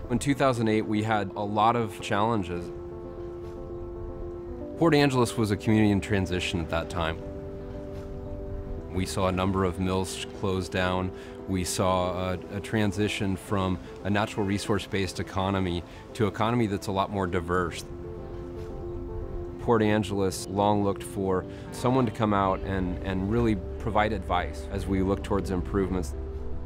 In 2008, we had a lot of challenges. Port Angeles was a community in transition at that time. We saw a number of mills close down. We saw a transition from a natural resource-based economy to an economy that's a lot more diverse. Port Angeles long looked for someone to come out and really provide advice as we look towards improvements,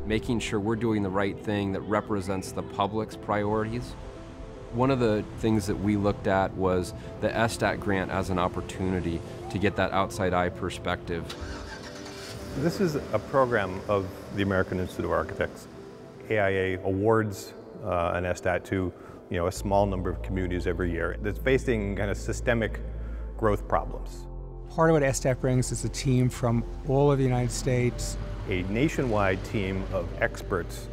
making sure we're doing the right thing that represents the public's priorities. One of the things that we looked at was the ESTAT grant as an opportunity to get that outside eye perspective. This is a program of the American Institute of Architects. AIA awards an ESTAT to a small number of communities every year that's facing kind of systemic growth problems. Part of what ESTAT brings is a team from all over the United States. A nationwide team of experts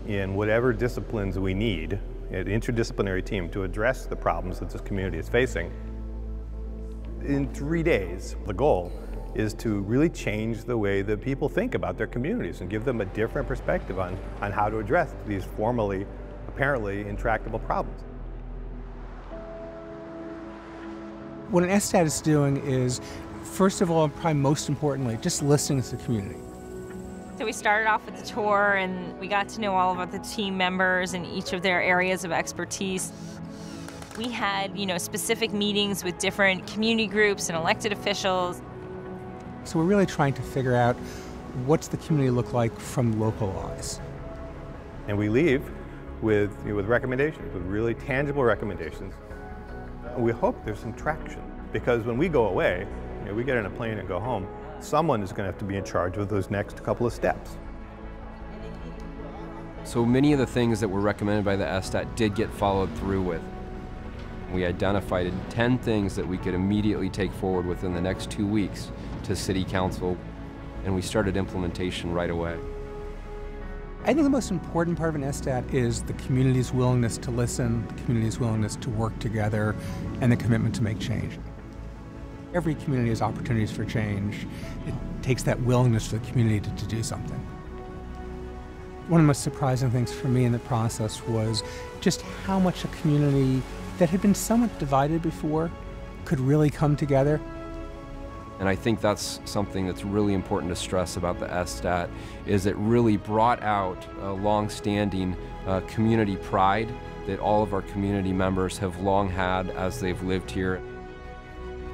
in whatever disciplines we need, an interdisciplinary team to address the problems that this community is facing. In 3 days, the goal is to really change the way that people think about their communities and give them a different perspective on how to address these formerly, apparently intractable problems. What an ESTAT is doing is, first of all, and probably most importantly, just listening to the community. So we started off with the tour and we got to know all of the team members in each of their areas of expertise. We had, specific meetings with different community groups and elected officials. So we're really trying to figure out what's the community look like from local eyes. And we leave with recommendations, with really tangible recommendations. And we hope there's some traction, because when we go away, we get in a plane and go home, someone is going to have to be in charge of those next couple of steps. So many of the things that were recommended by the ESTAT did get followed through with. We identified 10 things that we could immediately take forward within the next 2 weeks to City Council, and we started implementation right away. I think the most important part of an ESTAT is the community's willingness to listen, the community's willingness to work together, and the commitment to make change. Every community has opportunities for change. It takes that willingness for the community to do something. One of the most surprising things for me in the process was just how much a community that had been somewhat divided before could really come together. And I think that's something that's really important to stress about the ESTAT, is it really brought out a long-standing community pride that all of our community members have long had as they've lived here.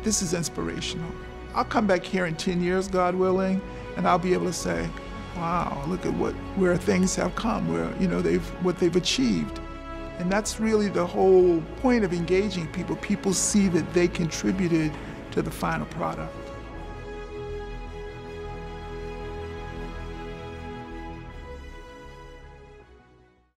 This is inspirational. I'll come back here in 10 years, God willing, and I'll be able to say, wow, look at where things have come, where what they've achieved. And that's really the whole point of engaging people. People see that they contributed to the final product.